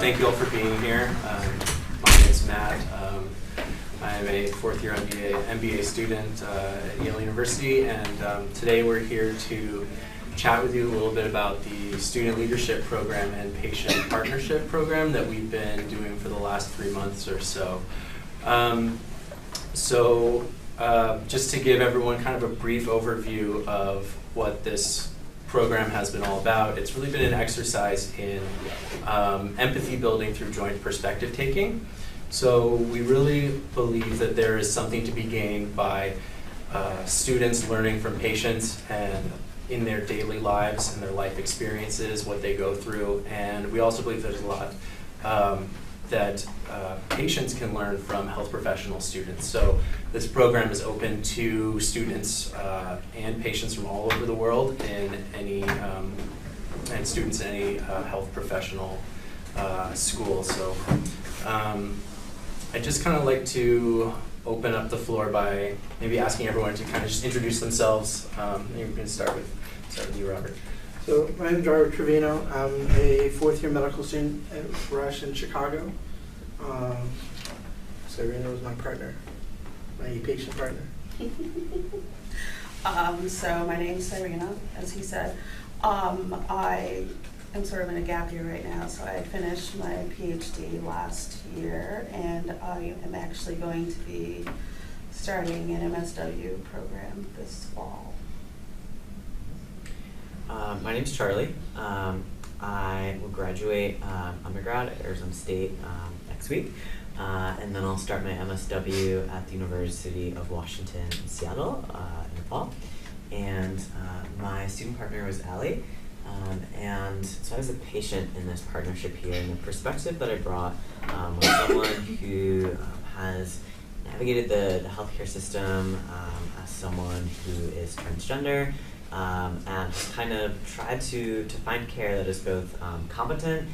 thank you all for being here. My name is Matt. I'm a fourth-year MBA student at Yale University, and today we're here to chat with you a little bit about the Student Leadership Program and Patient Partnership Program that we've been doing for the last 3 months or so. Just to give everyone kind of a brief overview of what this program has been all about, it's really been an exercise in empathy building through joint perspective taking. So we really believe that there is something to be gained by students learning from patients and in their daily lives and their life experiences, what they go through. And we also believe there's a lot that patients can learn from health professional students. So this program is open to students and patients from all over the world in any, and students in any health professional school. So I'd just kind of like to open up the floor by maybe asking everyone to kind of just introduce themselves. Maybe we can start with you, Robert. So my name is Robert Trevino. I'm a fourth-year medical student at Rush in Chicago. Cyrena was my partner, my ePatient partner. So my name is Cyrena, as he said. I am sort of in a gap year right now, so I finished my PhD last year, and I am actually going to be starting an MSW program this fall. My name's Charlie. I will graduate undergrad at Arizona State next week, and then I'll start my MSW at the University of Washington in Seattle in the fall. And my student partner was Allie, and so I was a patient in this partnership here, and the perspective that I brought was someone who has navigated the healthcare system as someone who is transgender, and kind of tried to find care that is both competent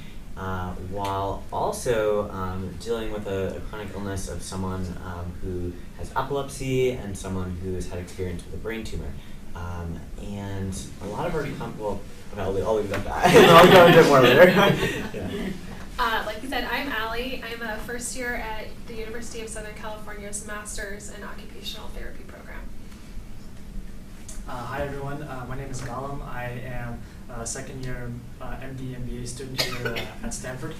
while also dealing with a chronic illness of someone who has epilepsy and someone who has had experience with a brain tumor. And a lot of our I'll leave it at that. I'll go into it more later. Yeah. Like you said, I'm Allie. I'm a first year at the University of Southern California's Master's in Occupational Therapy program. Hi everyone, my name is Galym. I am a second year MD MBA student here at Stanford,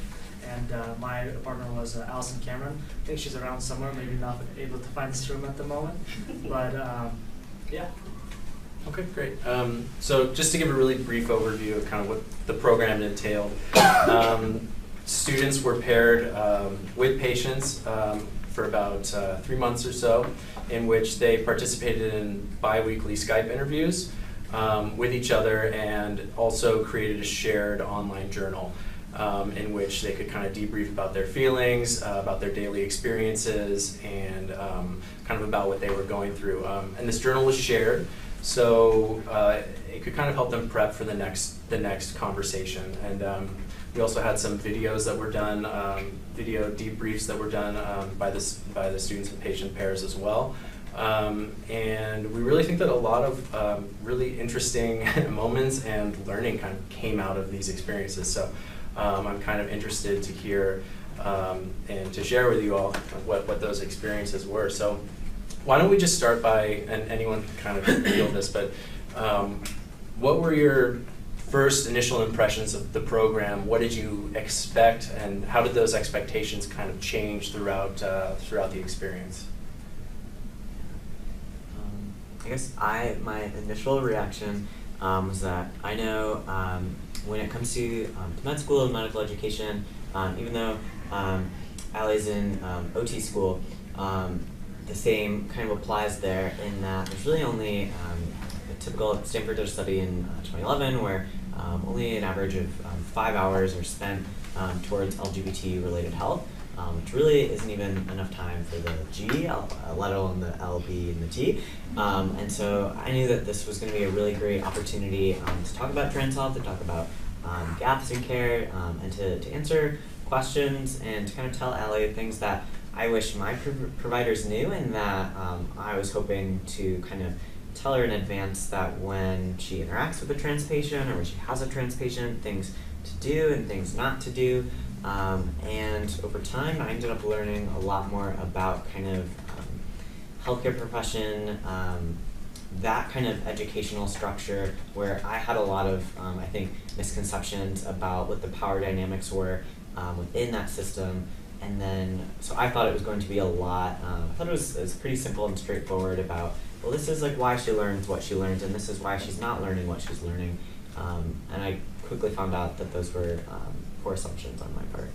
and my partner was Allison Cameron. I think she's around somewhere, maybe not able to find this room at the moment, but yeah. Okay, great. So just to give a really brief overview of kind of what the program entailed, students were paired with patients for about 3 months or so, in which they participated in bi-weekly Skype interviews with each other, and also created a shared online journal in which they could kind of debrief about their feelings, about their daily experiences, and kind of about what they were going through. And this journal was shared, so it could kind of help them prep for the next conversation. And we also had some videos that were done, video debriefs that were done by the students and patient pairs as well. And we really think that a lot of really interesting moments and learning kind of came out of these experiences. So I'm kind of interested to hear and to share with you all what those experiences were. So why don't we just start by, and anyone can kind of feel this, but what were your first initial impressions of the program? What did you expect, and how did those expectations kind of change throughout the experience? I guess my initial reaction was that I know when it comes to med school and medical education, even though Allie's in OT school, the same kind of applies there in that there's really only a typical Stanford did a study in 2011 where only an average of 5 hours are spent towards LGBT-related health, which really isn't even enough time for the G, let alone the L, B, and the T. And so I knew that this was going to be a really great opportunity to talk about trans health, to talk about gaps in care, and to answer questions and to kind of tell Allie things that I wish my providers knew, and that I was hoping to kind of tell her in advance that when she interacts with a trans patient or when she has a trans patient, things to do and things not to do. And over time, I ended up learning a lot more about kind of healthcare profession, that kind of educational structure where I had a lot of, I think, misconceptions about what the power dynamics were within that system. And then, so I thought it was going to be a lot, I thought it was pretty simple and straightforward about, well, this is like why she learns what she learns, and this is why she's not learning what she's learning. And I quickly found out that those were poor assumptions on my part.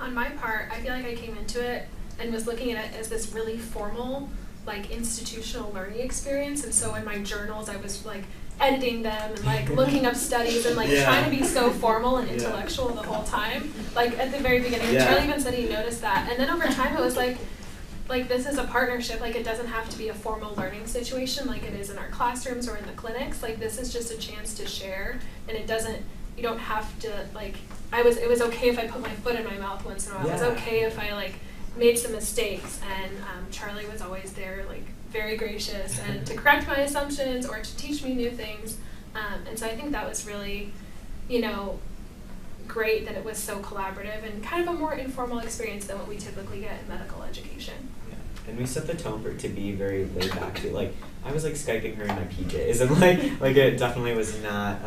On my part, I feel like I came into it and was looking at it as this really formal, like institutional learning experience. And so in my journals, I was like editing them and like looking up studies and like trying to be so formal and intellectual the whole time. Like at the very beginning, Charlie even said he noticed that. And then over time, it was like this is a partnership. Like it doesn't have to be a formal learning situation like it is in our classrooms or in the clinics. Like this is just a chance to share, and it doesn't. You don't have to like. It was okay if I put my foot in my mouth once in a while. It was okay if I like made some mistakes, and Charlie was always there, like very gracious, and to correct my assumptions or to teach me new things. And so I think that was really, great that it was so collaborative and kind of a more informal experience than what we typically get in medical education. Yeah. And we set the tone for it to be very laid back too. Like I was like Skyping her in my PJs, and like it definitely was not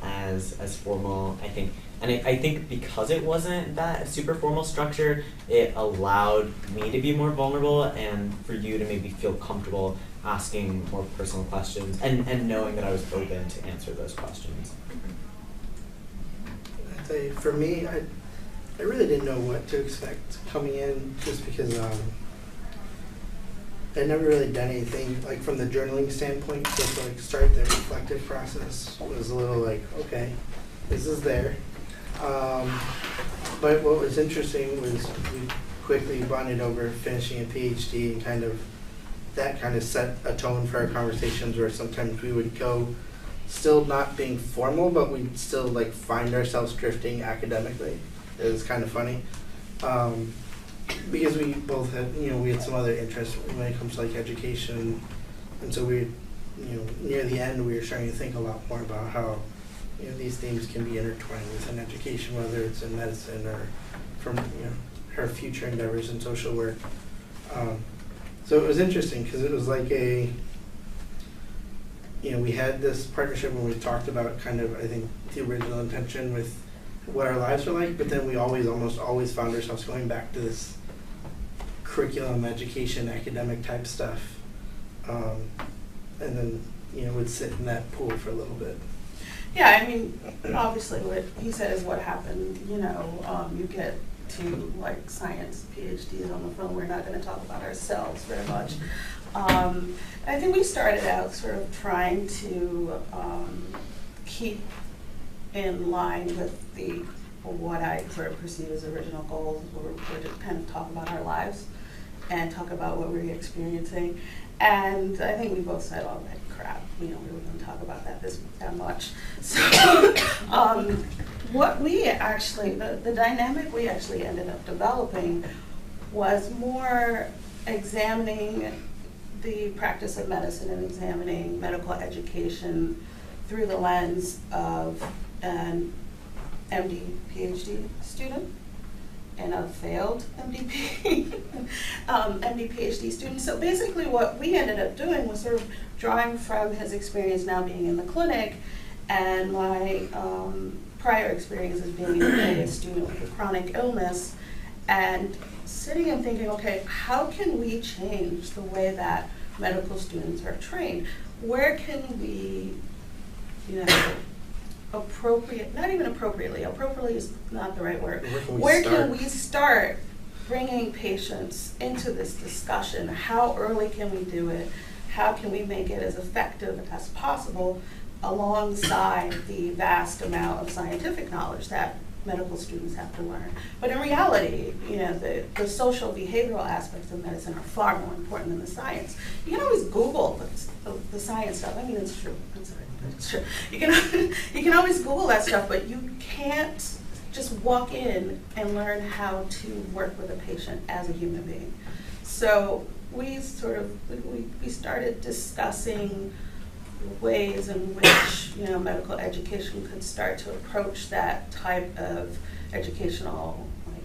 as formal, I think. And I think because it wasn't that super formal structure, it allowed me to be more vulnerable and for you to maybe feel comfortable asking more personal questions and knowing that I was open to answer those questions. I'd say for me, I really didn't know what to expect coming in, just because I'd never really done anything like from the journaling standpoint. Just to like start the reflective process was a little like, okay, this is there. But what was interesting was we quickly bonded over finishing a PhD, and that kind of set a tone for our conversations, where sometimes we would go still not being formal, but we'd still like find ourselves drifting academically. It was kind of funny. Because we both had, we had some other interests when it comes to like education, and so we, near the end we were starting to think a lot more about how these themes can be intertwined within education, whether it's in medicine or from her future endeavors in social work. So it was interesting because it was like we had this partnership when we talked about kind of, I think, the original intention with what our lives were like, but then we almost always found ourselves going back to this curriculum, education, academic type stuff, and then would sit in that pool for a little bit. Yeah, I mean, obviously what he said is what happened. You get to like science PhDs on the phone. We're not going to talk about ourselves very much. I think we started out sort of trying to keep in line with what I sort of perceive as original goals, were to kind of talk about our lives and talk about what we were experiencing. And I think we both said, oh, crap, we were going to talk about that much. So what we actually, the dynamic we actually ended up developing was more examining the practice of medicine and examining medical education through the lens of an MD, PhD student and a failed MD, PhD student. So basically what we ended up doing was sort of drawing from his experience now being in the clinic and my prior experience as being a student with a chronic illness, and sitting and thinking, okay, how can we change the way that medical students are trained? Where can we, appropriately is not the right word. Where can we start bringing patients into this discussion? How early can we do it? How can we make it as effective as possible alongside the vast amount of scientific knowledge that medical students have to learn? But in reality, the social behavioral aspects of medicine are far more important than the science. You can always Google the science stuff. I mean, it's true. It's true. You can always Google that stuff, but you can't just walk in and learn how to work with a patient as a human being. So we started discussing ways in which medical education could start to approach that type of educational like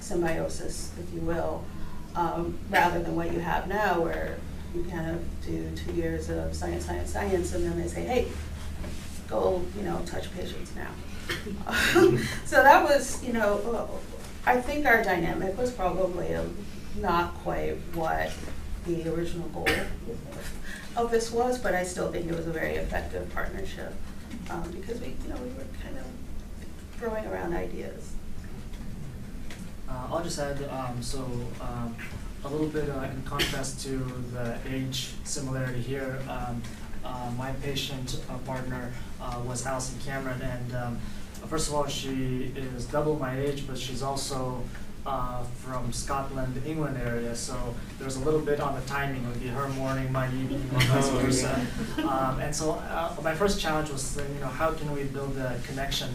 symbiosis, if you will, rather than what you have now, where you kind of do 2 years of science, and then they say, hey, go, touch patients now. So that was, I think our dynamic was probably not quite what the original goal of this was, but I still think it was a very effective partnership because we were kind of throwing around ideas. I'll just add, a little bit in contrast to the age similarity here, my patient partner was Alison Cameron, and first of all, she is double my age, but she's also from Scotland, England area, so there's a little bit on the timing. It would be her morning, my evening, or vice versa. And so my first challenge was, how can we build a connection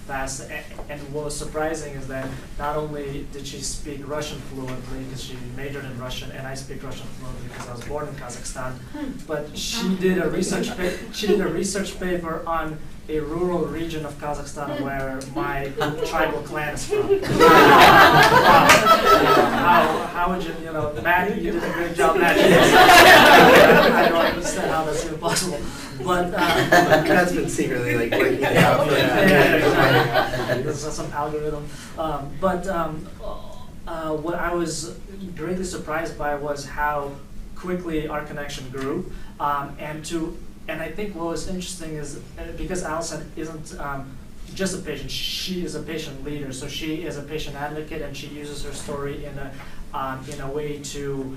fast? And what was surprising is that not only did she speak Russian fluently, because she majored in Russian, and I speak Russian fluently because I was born in Kazakhstan, but she did a research paper on a rural region of Kazakhstan where my tribal clan is from. How would you, Matt, you did a great job, Matt. I don't understand how that's even possible. But that's been secretly working it out. There's some algorithm. But what I was greatly surprised by was how quickly our connection grew, and I think what was interesting is because Alison isn't just a patient, she is a patient leader. So she is a patient advocate, and she uses her story in a way to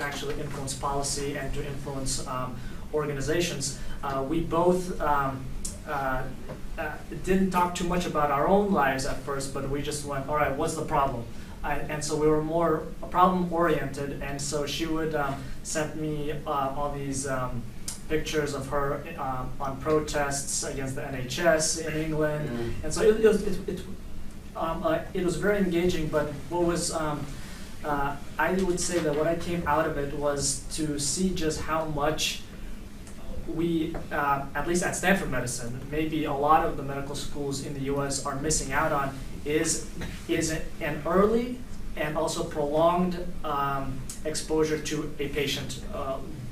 actually influence policy and to influence organizations. We both didn't talk too much about our own lives at first, but we just went, all right, what's the problem? And so we were more problem-oriented, and so she would send me all these pictures of her on protests against the NHS in England, and so it was very engaging. But what was I would say that what I came out of it was to see just how much we, at least at Stanford Medicine, maybe a lot of the medical schools in the U.S. are missing out on is an early and also prolonged exposure to a patient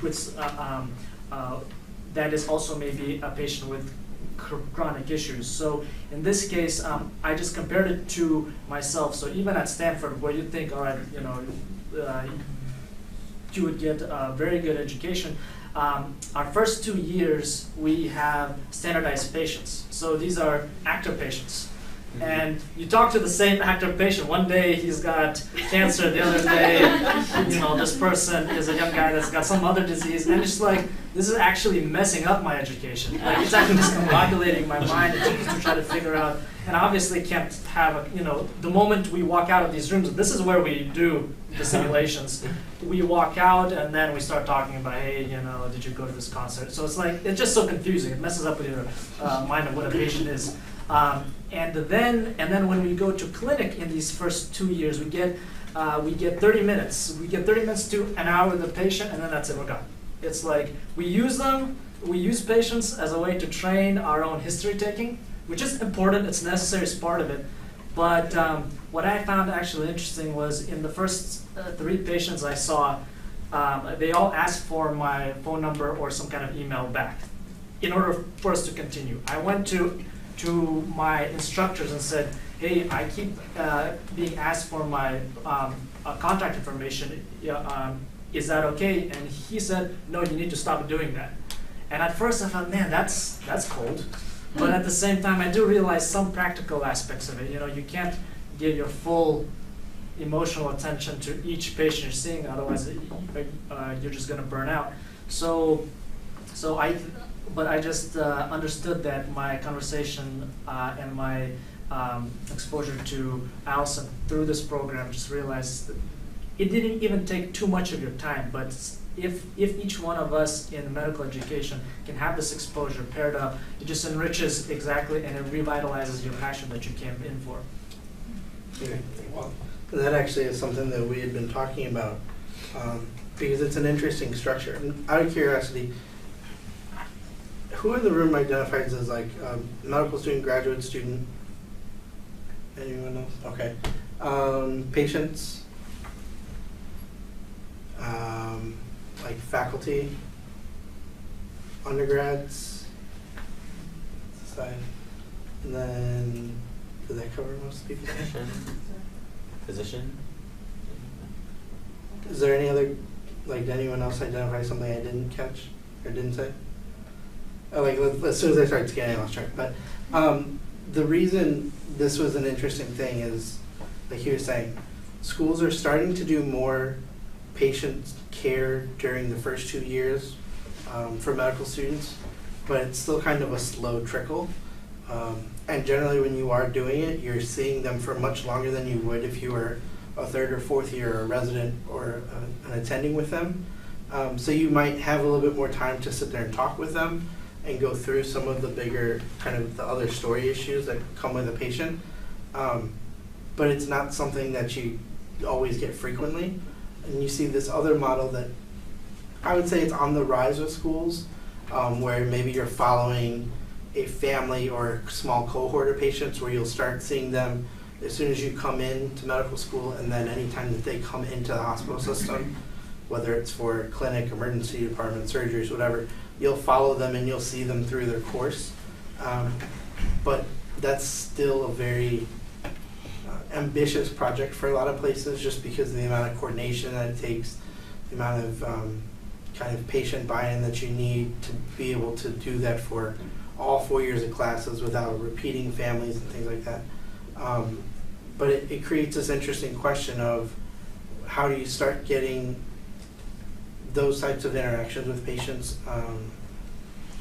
with that is also maybe a patient with chronic issues. So in this case, I just compared it to myself. So even at Stanford, where you think, all right, you would get a very good education, our first 2 years, we have standardized patients. So these are active patients. And you talk to the same active patient. One day he's got cancer, the other day, this person is a young guy that's got some other disease. And it's like, this is actually messing up my education. Like, it's actually discombobulating my mind to try to figure out. And obviously can't have, the moment we walk out of these rooms, this is where we do the simulations. We walk out and then we start talking about, hey, did you go to this concert? So it's like, it's just so confusing. It messes up with your mind of what a patient is. And then when we go to clinic in these first 2 years, we get 30 minutes. We get 30 minutes to an hour with the patient, and then that's it, we're gone. It's like we use patients as a way to train our own history taking, which is important, it's necessary, it's part of it. But what I found actually interesting was in the first 3 patients I saw, they all asked for my phone number or some kind of email back in order for us to continue. I went to my instructors and said, hey, I keep being asked for my contact information. Is that okay? And he said, no, you need to stop doing that. And at first I thought, man, that's cold. But at the same time, I do realize some practical aspects of it. You can't give your full emotional attention to each patient you're seeing, otherwise you're just going to burn out. But I just understood that my conversation and my exposure to Alison through this program, just realized that it didn't even take too much of your time, but if each one of us in medical education can have this exposure paired up, it just enriches exactly and it revitalizes your passion that you came in for. Okay. Well, that actually is something that we had been talking about because it's an interesting structure. And out of curiosity, who in the room identifies as like medical student, graduate student? Anyone else? Okay. Patients, like faculty, undergrads, side, and then did that cover most people? Physician. Is there any other, like, did anyone else identify something I didn't catch or didn't say? Like, as soon as I started scanning, I lost track. But the reason this was an interesting thing is, like he was saying, schools are starting to do more patient care during the first 2 years for medical students, but it's still kind of a slow trickle. And generally when you are doing it, you're seeing them for much longer than you would if you were a third or fourth year or resident or an attending with them. So you might have a little bit more time to sit there and talk with them and go through some of the bigger, kind of the other story issues that come with a patient. But it's not something that you always get frequently. And you see this other model that I would say it's on the rise with schools, where maybe you're following a family or a small cohort of patients where you'll start seeing them as soon as you come into medical school, and then anytime that they come into the hospital system, whether it's for clinic, emergency department, surgeries, whatever, you'll follow them and you'll see them through their course. But that's still a very ambitious project for a lot of places, just because of the amount of coordination that it takes, the amount of kind of patient buy-in that you need to be able to do that for all 4 years of classes without repeating families and things like that. But it creates this interesting question of how do you start getting those types of interactions with patients,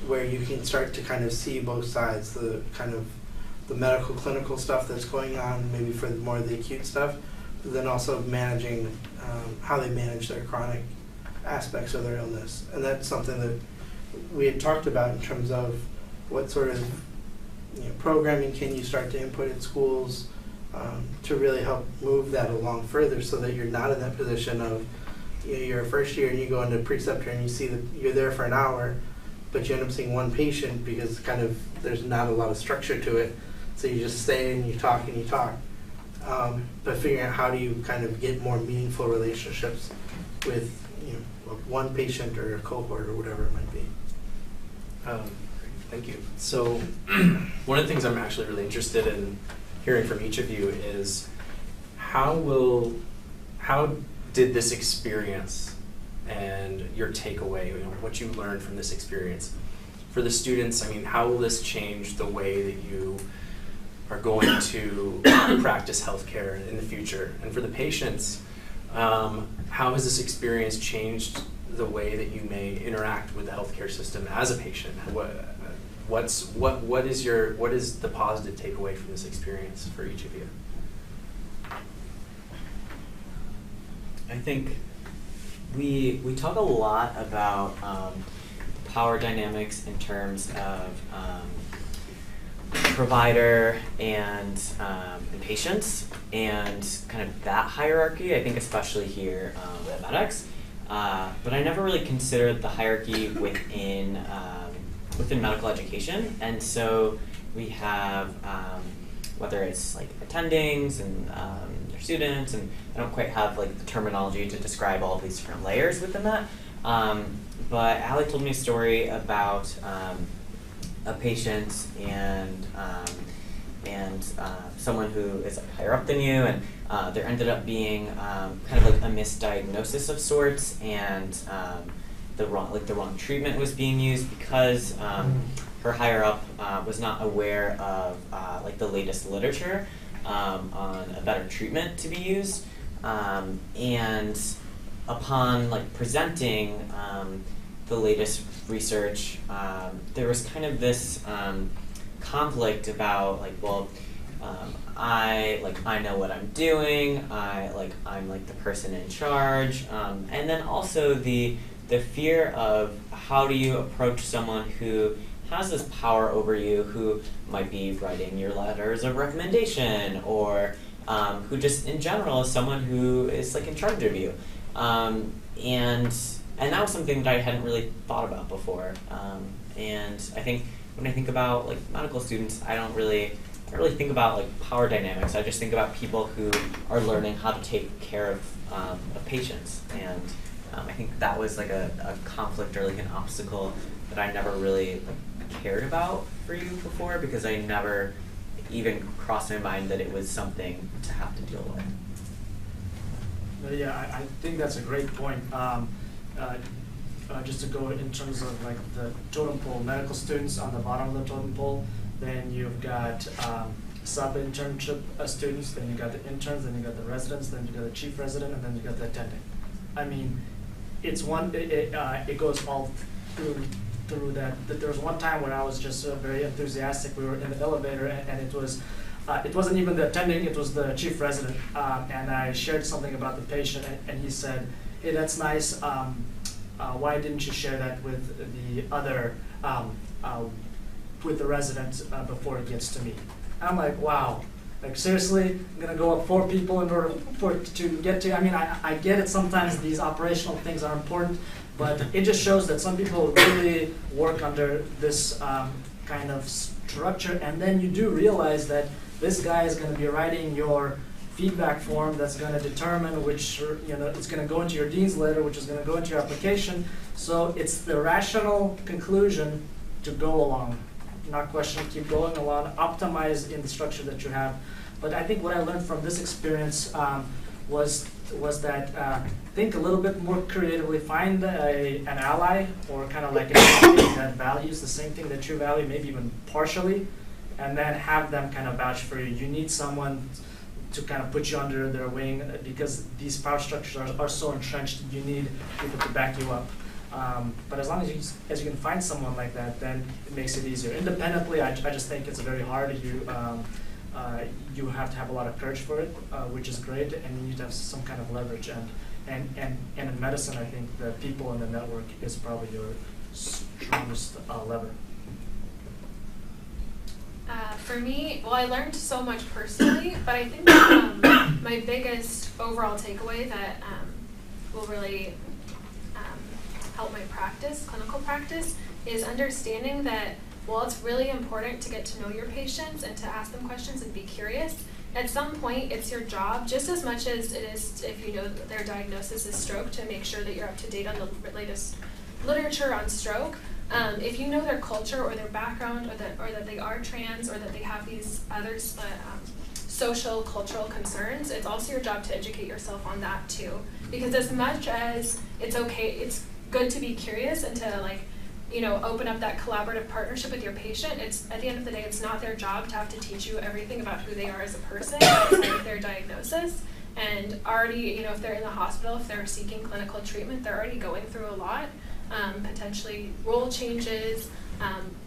where you can start to kind of see both sides, the kind of the medical clinical stuff that's going on, maybe for more of the acute stuff, but then also managing how they manage their chronic aspects of their illness. And that's something that we had talked about in terms of what sort of programming can you start to input in schools to really help move that along further, so that you're not in that position of you're a first year and you go into preceptor and you see that you're there for an hour, but you end up seeing one patient because kind of there's not a lot of structure to it. So you just stay and you talk and you talk. But figuring out how do you kind of get more meaningful relationships with one patient or a cohort or whatever it might be. Thank you. So one of the things I'm actually really interested in hearing from each of you is how did this experience and your takeaway, what you learned from this experience, for the students, I mean, how will this change the way that you are going to practice healthcare in the future? And for the patients, how has this experience changed the way that you may interact with the healthcare system as a patient? What is the positive takeaway from this experience for each of you? I think we talk a lot about power dynamics in terms of provider and patients, and kind of that hierarchy. I think especially here at MedX, but I never really considered the hierarchy within medical education. And so we have whether it's like attendings and their students, and I don't quite have like the terminology to describe all of these different layers within that. But Allie told me a story about a patient and someone who is like higher up than you, and there ended up being kind of like a misdiagnosis of sorts, and the wrong treatment was being used because her higher up was not aware of like the latest literature on a better treatment to be used, and upon like presenting the latest research, there was kind of this conflict about like, well, I know what I'm doing. I'm like the person in charge, and then also the fear of how do you approach someone who has this power over you, who might be writing your letters of recommendation, or who just in general is someone who is like in charge of you, and that was something that I hadn't really thought about before, And I think when I think about like medical students, I don't really think about like power dynamics. I just think about people who are learning how to take care of patients. And I think that was like a conflict or like an obstacle that I never really like, cared about for you before, because I never even crossed my mind that it was something to have to deal with. Yeah, I think that's a great point. Just to go in terms of like the totem pole, medical students on the bottom of the totem pole, then you've got sub-internship students, then you got the interns, then you got the residents, then you got the chief resident, and then you got the attending. I mean, it's it goes all through that. There was one time when I was just very enthusiastic. We were in the elevator, and it wasn't even the attending, it was the chief resident, and I shared something about the patient, and he said, "Hey, that's nice. Why didn't you share that with the other, with the resident before it gets to me?" And I'm like, wow, like seriously, I'm gonna go up 4 people in order to get to. I mean, I get it. Sometimes these operational things are important, but it just shows that some people really work under this kind of structure, and then you do realize that this guy is going to be writing your feedback form that's going to determine which, it's going to go into your dean's letter, which is going to go into your application. So it's the rational conclusion to go along, not question, keep going along, optimize in the structure that you have. But I think what I learned from this experience was that think a little bit more creatively, find an ally or kind of like a company that values the same thing that you value, maybe even partially, and then have them kind of vouch for you. You need someone to kind of put you under their wing, because these power structures are so entrenched. You need people to back you up. But as long as you can find someone like that, then it makes it easier. Independently, I just think it's very hard. You have to have a lot of courage for it, which is great, and you need to have some kind of leverage. And in medicine, I think the people in the network is probably your strongest lever. For me, well, I learned so much personally, but I think my biggest overall takeaway that will really help my clinical practice, is understanding that while it's really important to get to know your patients and to ask them questions and be curious, at some point it's your job, just as much as it is if you know that their diagnosis is stroke, to make sure that you're up to date on the latest literature on stroke. If you know their culture or their background, or that they are trans, or that they have these other social, cultural concerns, it's also your job to educate yourself on that too. Because as much as it's it's good to be curious and to open up that collaborative partnership with your patient, it's at the end of the day, it's not their job to have to teach you everything about who they are as a person outside of their diagnosis. And already, if they're in the hospital, if they're seeking clinical treatment, they're already going through a lot. Potentially role changes,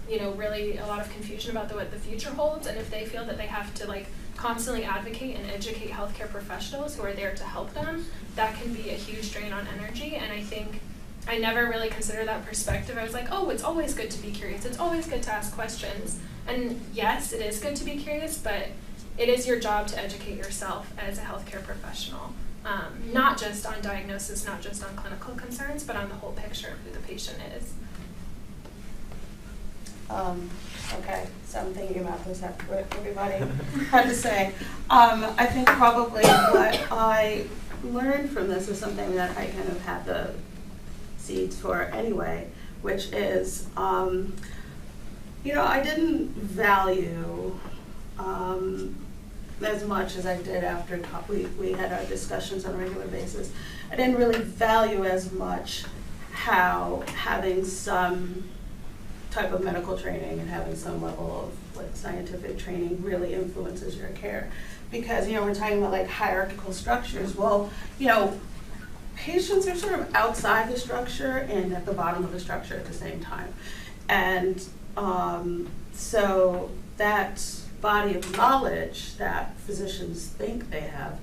really a lot of confusion about what the future holds. And if they feel that they have to constantly advocate and educate healthcare professionals who are there to help them, that can be a huge drain on energy. And I think I never really considered that perspective. I was like, oh, it's always good to be curious. It's always good to ask questions. And yes, it is good to be curious, but it is your job to educate yourself as a healthcare professional. Not just on diagnosis, not just on clinical concerns, but on the whole picture of who the patient is. Okay, so I'm thinking about this after what everybody had to say. I think probably what I learned from this is something that I kind of had the seeds for anyway, which is, I didn't value as much as I did after we had our discussions on a regular basis. I didn't really value as much how having some type of medical training and having some level of scientific training really influences your care. Because, we're talking about hierarchical structures. Well, patients are sort of outside the structure and at the bottom of the structure at the same time. And so that body of knowledge that physicians think they have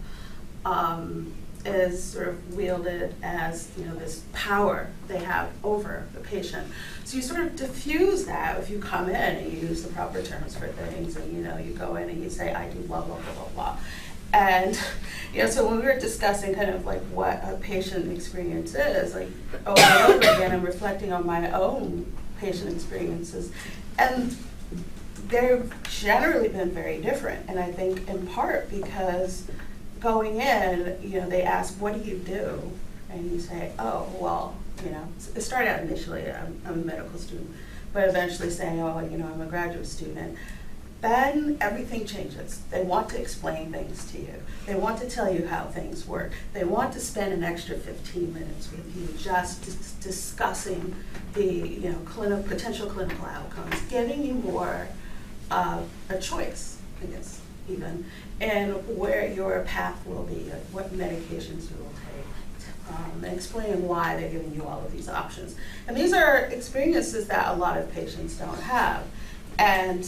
is sort of wielded as this power they have over the patient. So you sort of diffuse that if you come in and you use the proper terms for things, and you go in and you say, I do blah blah blah blah blah. And so when we were discussing kind of what a patient experience is, over and over again, I'm reflecting on my own patient experiences. And they've generally been very different. And I think in part because going in, you know, they ask, what do you do? And you say, oh, well, you know, it started out initially, I'm a medical student, but eventually saying, oh, you know, I'm a graduate student. Then everything changes. They want to explain things to you. They want to tell you how things work. They want to spend an extra 15 minutes with you just discussing the, you know, potential clinical outcomes, giving you more of a choice, I guess, even, and where your path will be, what medications you will take, and explaining why they're giving you all of these options. And these are experiences that a lot of patients don't have. And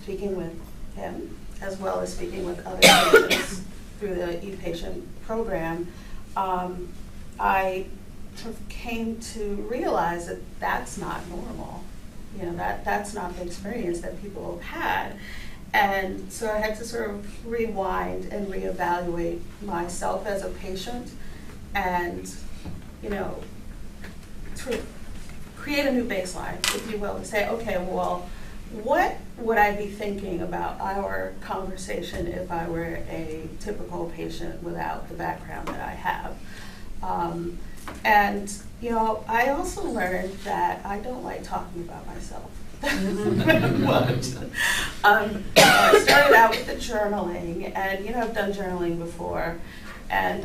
speaking with him, as well as speaking with other patients through the ePatient program, I sort of came to realize that that's not normal. You know, that's not the experience that people have had. And so I had to sort of rewind and reevaluate myself as a patient and, you know, sort of create a new baseline, if you will, to say, okay, well, what would I be thinking about our conversation if I were a typical patient without the background that I have? And, you know, I also learned that I don't like talking about myself very much. I started out with the journaling, and, you know, I've done journaling before, and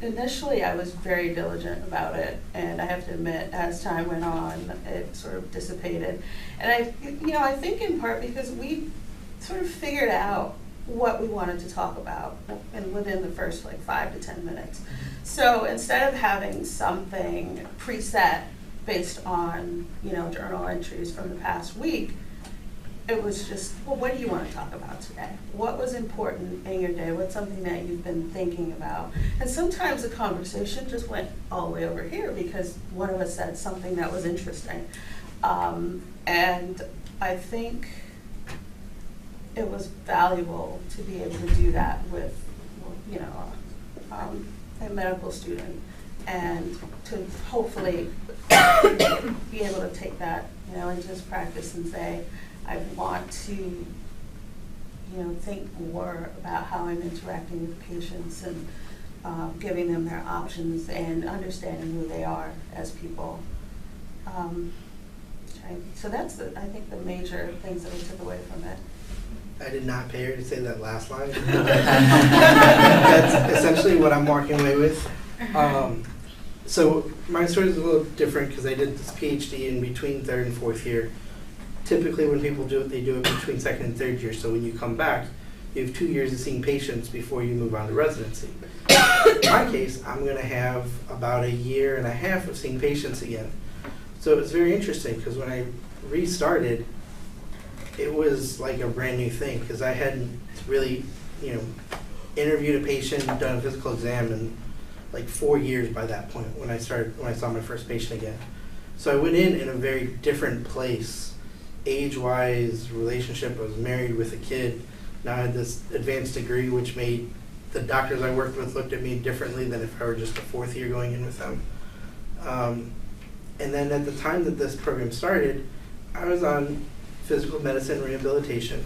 initially I was very diligent about it, and I have to admit, as time went on, it sort of dissipated. And I think in part because we sort of figured out what we wanted to talk about and within the first like 5 to 10 minutes. So instead of having something preset based on, you know, journal entries from the past week, it was just, well, what do you want to talk about today? What was important in your day? What's something that you've been thinking about? And sometimes the conversation just went all the way over here because one of us said something that was interesting. And I think it was valuable to be able to do that with, you know, a medical student, and to hopefully be able to take that, you know, into his practice and say, I want to, you know, think more about how I'm interacting with patients and giving them their options and understanding who they are as people. So that's, I think, the major things that I took away from it. I did not pay her to say that last line. That's essentially what I'm walking away with. So my story is a little different because I did this PhD in between 3rd and 4th year. Typically when people do it, they do it between 2nd and 3rd year. So when you come back, you have 2 years of seeing patients before you move on to residency. In my case, I'm going to have about 1.5 years of seeing patients again. So it was very interesting because when I restarted, it was like a brand new thing because I hadn't really, you know, interviewed a patient, done a physical exam in like 4 years by that point when I saw my first patient again. So I went in a very different place, age-wise, relationship. I was married with a kid. Now I had this advanced degree, which made the doctors I worked with looked at me differently than if I were just a 4th year going in with them. And then at the time that this program started, I was on physical medicine rehabilitation.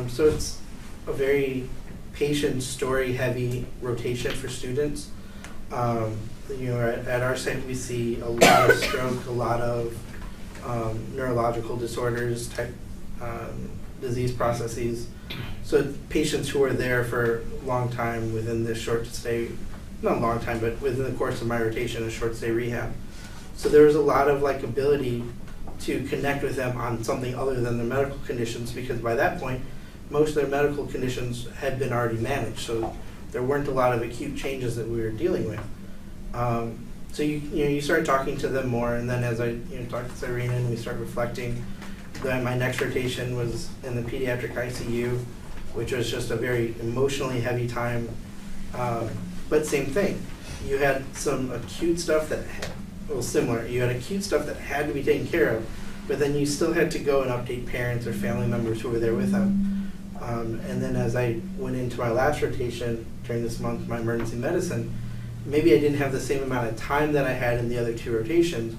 So it's a very patient story heavy rotation for students. You know, at our site we see a lot of stroke, a lot of neurological disorders, type disease processes. So patients who are there for a long time within this short stay, not a long time, but within the course of my rotation, a short stay rehab. So there was a lot of like ability to connect with them on something other than their medical conditions, because by that point, most of their medical conditions had been already managed. So there weren't a lot of acute changes that we were dealing with. So you start talking to them more, and then as I talked to Cyrena and we started reflecting, then my next rotation was in the pediatric ICU, which was just a very emotionally heavy time. But same thing, you had some acute stuff that, well, similar. You had acute stuff that had to be taken care of, but then you still had to go and update parents or family members who were there with them. And then as I went into my last rotation during this month, my emergency medicine, maybe I didn't have the same amount of time that I had in the other 2 rotations,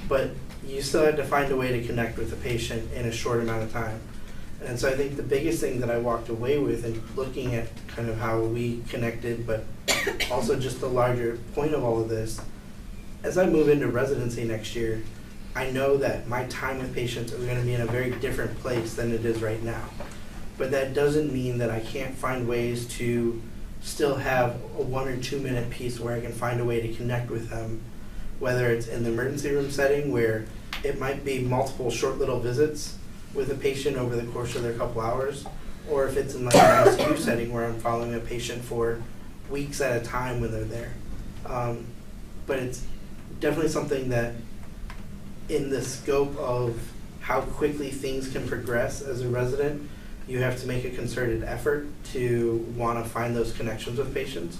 but you still had to find a way to connect with the patient in a short amount of time. And so I think the biggest thing that I walked away with in looking at kind of how we connected, but also just the larger point of all of this, as I move into residency next year, I know that my time with patients is going to be in a very different place than it is right now. But that doesn't mean that I can't find ways to still have a 1 or 2 minute piece where I can find a way to connect with them, whether it's in the emergency room setting where it might be multiple short little visits with a patient over the course of their couple hours, or if it's in like an ICU setting where I'm following a patient for weeks at a time when they're there. But it's definitely something that in the scope of how quickly things can progress as a resident, you have to make a concerted effort to want to find those connections with patients.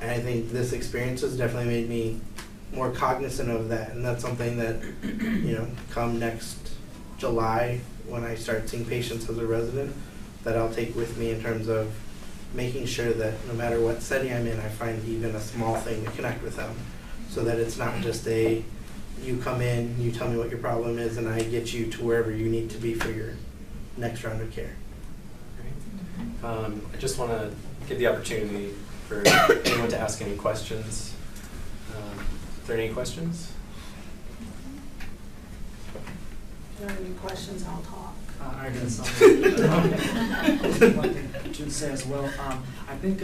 And I think this experience has definitely made me more cognizant of that. And that's something that, you know, come next July when I start seeing patients as a resident, that I'll take with me in terms of making sure that no matter what setting I'm in, I find even a small thing to connect with them, so that it's not just a, you come in, you tell me what your problem is, and I get you to wherever you need to be for your next round of care. Great. I just want to give the opportunity for anyone to ask any questions. Are there any questions? If there are any questions, I'll talk. I got something one thing to say as well. I think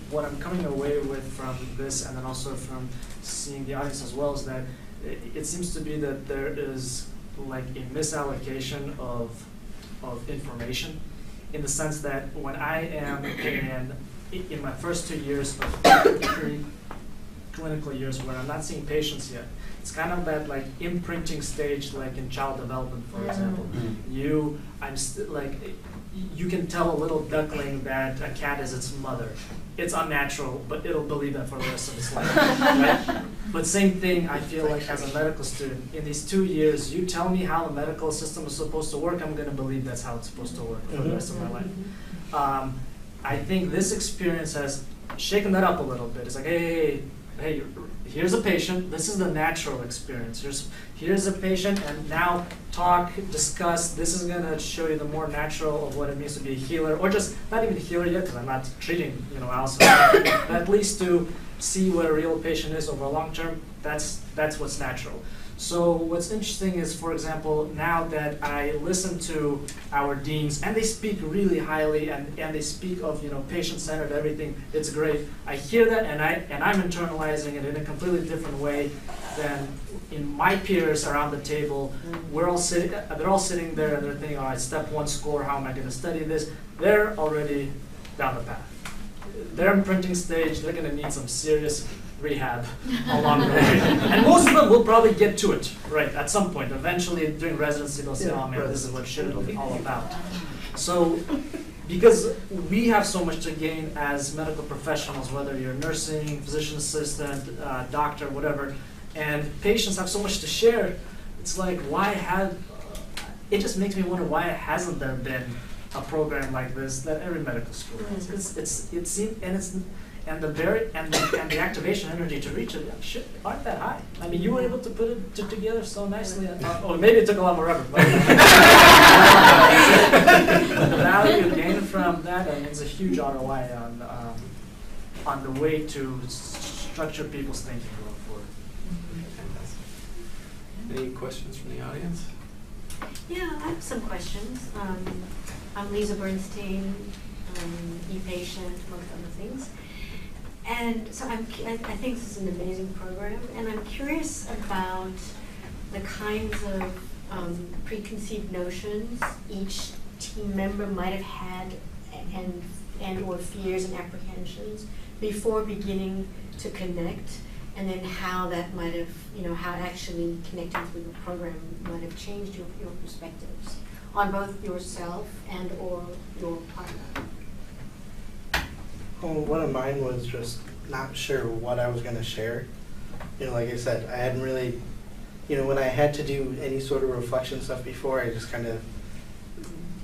what I'm coming away with from this, and then also from seeing the audience as well, is that it seems to be that there is like a misallocation of information, in the sense that when I am in my first 2 years of clinical years where I'm not seeing patients yet, it's kind of that like imprinting stage, like in child development, for example. You can tell a little duckling that a cat is its mother. It's unnatural, but it'll believe that for the rest of its life, right? But same thing, I feel like as a medical student, in these 2 years, you tell me how the medical system is supposed to work, I'm gonna believe that's how it's supposed to work for the rest of my life. I think this experience has shaken that up a little bit. It's like, hey, here's a patient, this is the natural experience. Here's a patient, and now talk, discuss, this is gonna show you the more natural of what it means to be a healer, or just not even a healer yet, because I'm not treating, Allison, but at least to see what a real patient is over a long term, that's what's natural. So what's interesting is, for example, now that I listen to our deans, and they speak really highly, and they speak of patient-centered everything, it's great. I hear that, and I'm internalizing it in a completely different way than in my peers around the table. They're all sitting there and they're thinking, all right, step 1 score, how am I going to study this? They're already down the path. They're imprinting stage, they're going to need some serious rehab along the way. And most of them will probably get to it, right, at some point. Eventually, during residency, they'll say, oh man, this is what shit is all about. So, because we have so much to gain as medical professionals, whether you're nursing, physician assistant, doctor, whatever, and patients have so much to share, it's like, it just makes me wonder, why hasn't there been a program like this that every medical school has? And the activation energy to reach it aren't that high. I mean, you were able to put it together so nicely. Or maybe it took a lot more effort. But the value gained from that, it's a huge ROI on the way to structure people's thinking going forward. Any questions from the audience? Yeah, I have some questions. I'm Lisa Bernstein, ePatient, amongst other things. And so I think this is an amazing program, and I'm curious about the kinds of preconceived notions each team member might have had and or fears and apprehensions before beginning to connect, and then how that might have, how actually connecting through the program might have changed your perspectives on both yourself and or your partner. Well, one of mine was just not sure what I was going to share. Like I said, I hadn't really, when I had to do any sort of reflection stuff before, I just kind of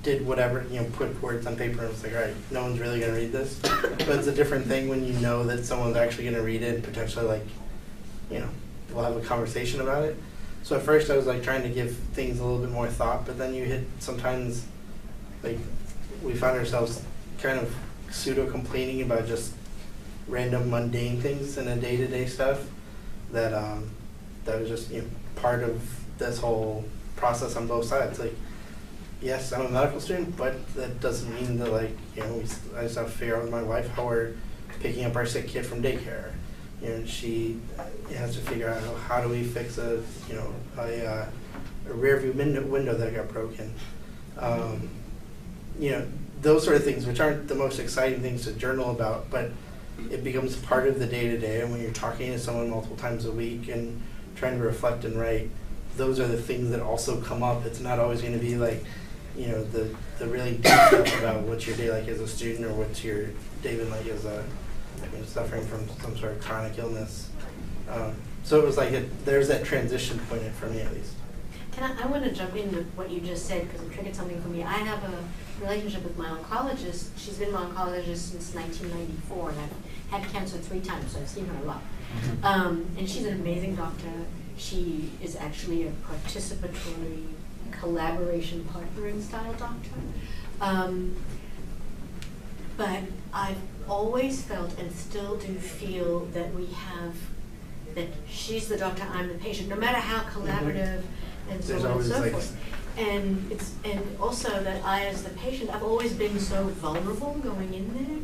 did whatever, put words on paper and was like, all right, no one's really going to read this. But it's a different thing when you know that someone's actually going to read it and potentially we'll have a conversation about it. So at first I was like trying to give things a little bit more thought, but then you hit sometimes, like, we found ourselves kind of pseudo-complaining about just random mundane things in the day-to-day stuff that that was just, you know, part of this whole process on both sides. Like, yes, I'm a medical student, but that doesn't mean that, like, you know, I just have to figure out with my wife how we're picking up our sick kid from daycare. You know, she has to figure out how do we fix a rear view window that got broken. You know, those sort of things, which aren't the most exciting things to journal about, but it becomes part of the day-to-day. And when you're talking to someone multiple times a week and trying to reflect and write, those are the things that also come up. It's not always going to be like, you know, the really deep stuff about what's your day like as a student, or what's your day been like as a, you know, suffering from some sort of chronic illness. So it was like there's that transition point for me, at least. I want to jump into what you just said, because it triggered something for me. I have a relationship with my oncologist. She's been my oncologist since 1994, and I've had cancer 3 times, so I've seen her a lot. And she's an amazing doctor. She is actually a participatory collaboration partnering style doctor. But I've always felt, and still do feel, that that she's the doctor, I'm the patient, no matter how collaborative and so on and so forth. And also that I, as the patient, I've always been so vulnerable going in there.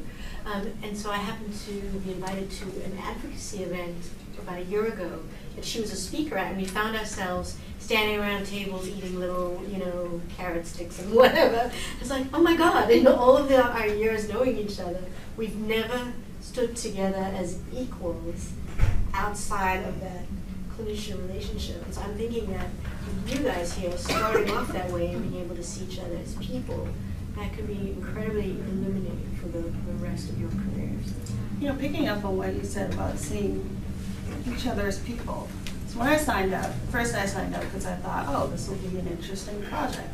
And so I happened to be invited to an advocacy event about a year ago that she was a speaker at, and we found ourselves standing around tables eating little, you know, carrot sticks and whatever. It's like, oh my God, in all of our years knowing each other, we've never stood together as equals outside of that clinician relationship. And so I'm thinking that you guys here starting off that way and being able to see each other as people, that could be incredibly illuminating for the rest of your careers. You know, picking up on what you said about seeing each other as people. So when I signed up, first I signed up because I thought, oh, this will be an interesting project.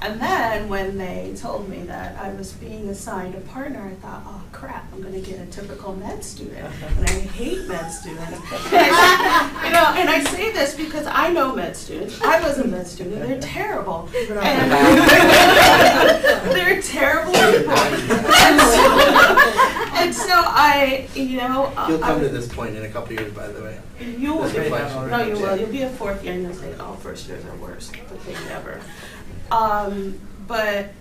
And then when they told me that I was being assigned a partner, I thought, oh crap, I'm going to get a typical med student. And I hate med students. You know, and I say this because I know med students. I was a med student. They're terrible. And they're terrible people. And so I, you know. You'll come to this point in a couple of years, by the way. You will. No, you will. You'll be a 4th year and you'll say, oh, first years are worse, the thing ever. But,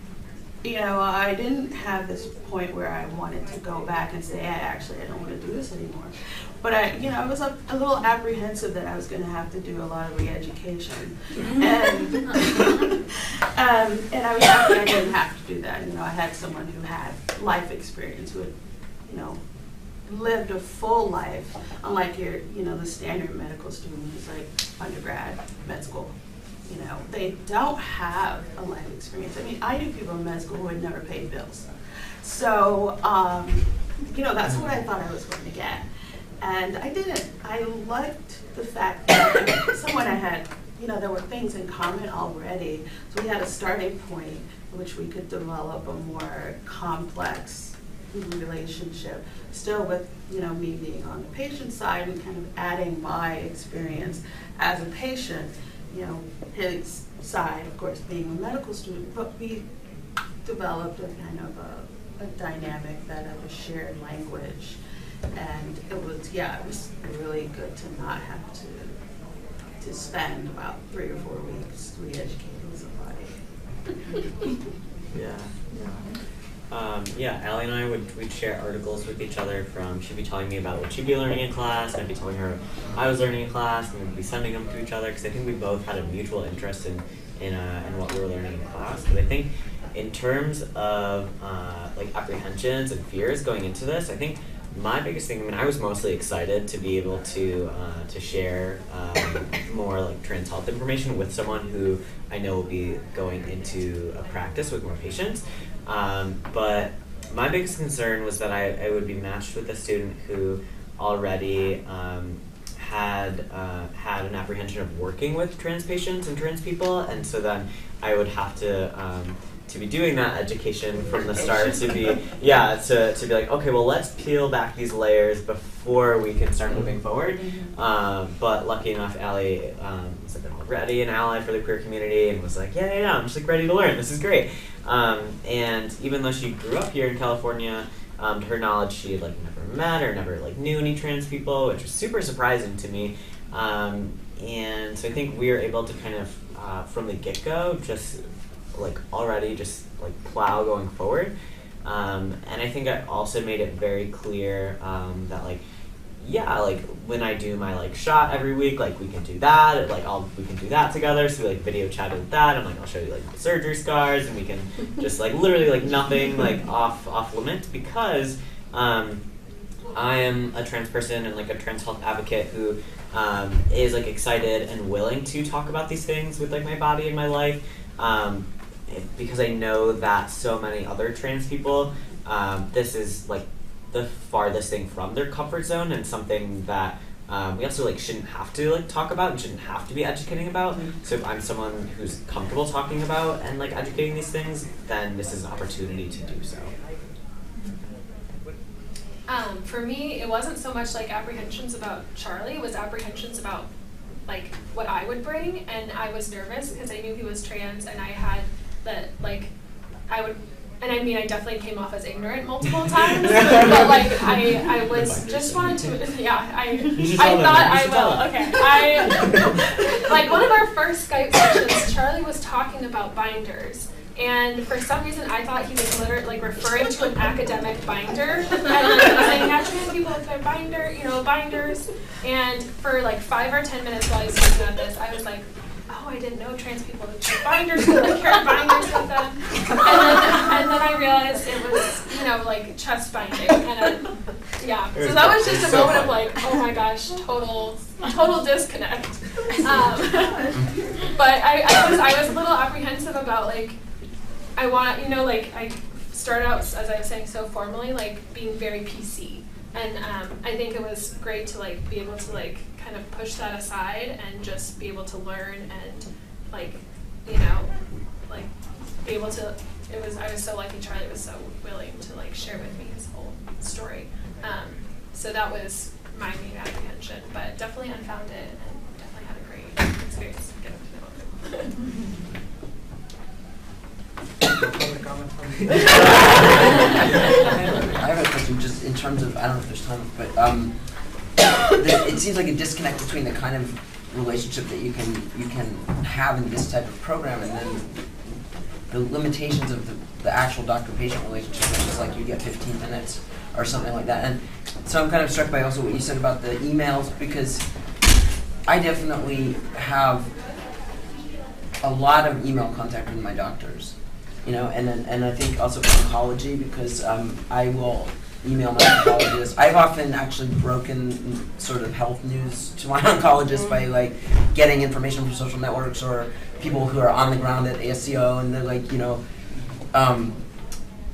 you know, I didn't have this point where I wanted to go back and say, I don't want to do this anymore. But I was a little apprehensive that I was going to have to do a lot of re-education. And I was happy I didn't have to do that. You know, I had someone who had life experience, who had, you know, lived a full life, unlike the standard medical student who's like undergrad, med school. You know, they don't have a life experience. I mean, I knew people in med school who had never paid bills. So, you know, that's what I thought I was going to get. And I didn't. I liked the fact that someone I had, you know, there were things in common already. So we had a starting point in which we could develop a more complex relationship, still with, you know, me being on the patient side and kind of adding my experience as a patient. You know, his side, of course, being a medical student, but we developed a kind of a dynamic that of a shared language. And it was really good to not have to spend about 3 or 4 weeks re-educating somebody. Yeah, Allie and I we'd share articles with each other. She'd be telling me about what she'd be learning in class, and I'd be telling her I was learning in class, and we'd be sending them to each other, because I think we both had a mutual interest in what we were learning in class. But I think in terms of like apprehensions and fears going into this, I think my biggest thing, I mean, I was mostly excited to be able to share more like trans health information with someone who I know will be going into a practice with more patients. But my biggest concern was that I would be matched with a student who already had an apprehension of working with trans patients and trans people, and so then I would have to to be doing that education from the start, to be to be like, okay, well, let's peel back these layers before we can start moving forward. But lucky enough, Allie was like already an ally for the queer community and was like, yeah, I'm just like ready to learn. This is great. And even though she grew up here in California, to her knowledge, she had like never met or never like knew any trans people, which was super surprising to me. And so I think we were able to kind of from the get-go just like already just like plow going forward. And I think I also made it very clear that like, yeah, like when I do my like shot every week, like we can do that, like we can do that together. So we like video chatted that. I'm like, I'll show you like the surgery scars, and we can just like literally like nothing like off limits, because I am a trans person and like a trans health advocate who is like excited and willing to talk about these things with like my body and my life. Because I know that so many other trans people, this is like the farthest thing from their comfort zone, and something that we also like shouldn't have to like talk about and shouldn't have to be educating about. So if I'm someone who's comfortable talking about and like educating these things, then this is an opportunity to do so. For me, it wasn't so much like apprehensions about Charlie, it was apprehensions about like what I would bring, and I was nervous because I knew he was trans, and I had that like I would, and I mean I definitely came off as ignorant multiple times, but like I was just wanted to, yeah, I thought I will. Okay, I like one of our first Skype sessions, Charlie was talking about binders. And for some reason, I thought he was literally like referring to an academic binder, and like, he was saying, yeah, trans people with their binders. And for like 5 or 10 minutes while he was talking about this, I was like, oh, I didn't know trans people would carry binders, but like carry binders with them. And then I realized it was, like chest binding, and yeah. So that was just a moment of like, oh my gosh, total disconnect. But I was a little apprehensive about like. I want, I started out, as I was saying, so formally, like, being very PC. And I think it was great to, like, be able to, like, kind of push that aside and just be able to learn and, like, be able to, I was so lucky Charlie was so willing to, like, share with me his whole story. So that was my main apprehension, but definitely unfounded and definitely had a great experience getting to know him. I have a question just in terms of, I don't know if there's time, but it seems like a disconnect between the kind of relationship that you can have in this type of program and then the limitations of the actual doctor-patient relationship, which is like you get 15 minutes or something like that. And so I'm kind of struck by also what you said about the emails, because I definitely have a lot of email contact with my doctors. And I think also oncology, because I will email my oncologist. I've often actually broken sort of health news to my oncologist by like getting information from social networks or people who are on the ground at ASCO, and they're like,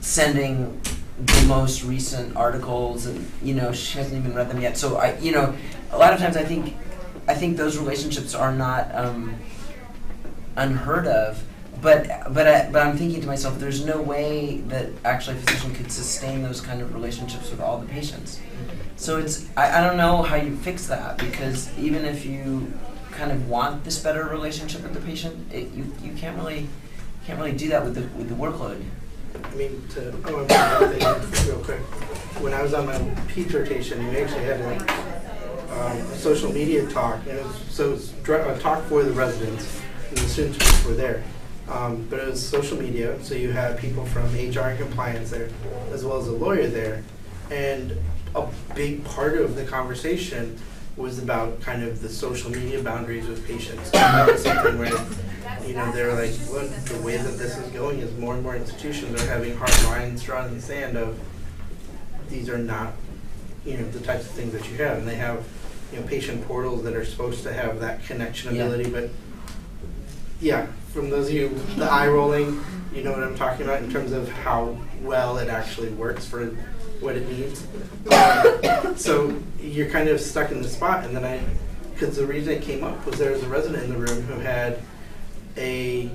sending the most recent articles, and she hasn't even read them yet. So a lot of times I think those relationships are not unheard of. But I'm thinking to myself, there's no way that actually a physician could sustain those kind of relationships with all the patients. So I don't know how you fix that, because even if you kind of want this better relationship with the patient, you can't really do that with the workload. I mean, to go on one thing real quick, when I was on my PhD rotation, we actually had a social media talk, and it was a talk for the residents, and the students were there. But it was social media, so you had people from HR and compliance there, as well as a lawyer there. And a big part of the conversation was about kind of the social media boundaries with patients. That was something where, they were like, look, the way that this is going is more and more institutions are having hard lines drawn in the sand of these are not, the types of things that you have. And they have, patient portals that are supposed to have that connection ability, but yeah, from those of you, the eye rolling, you know what I'm talking about in terms of how well it actually works for what it needs. So you're kind of stuck in the spot, and then because the reason it came up was there was a resident in the room who had a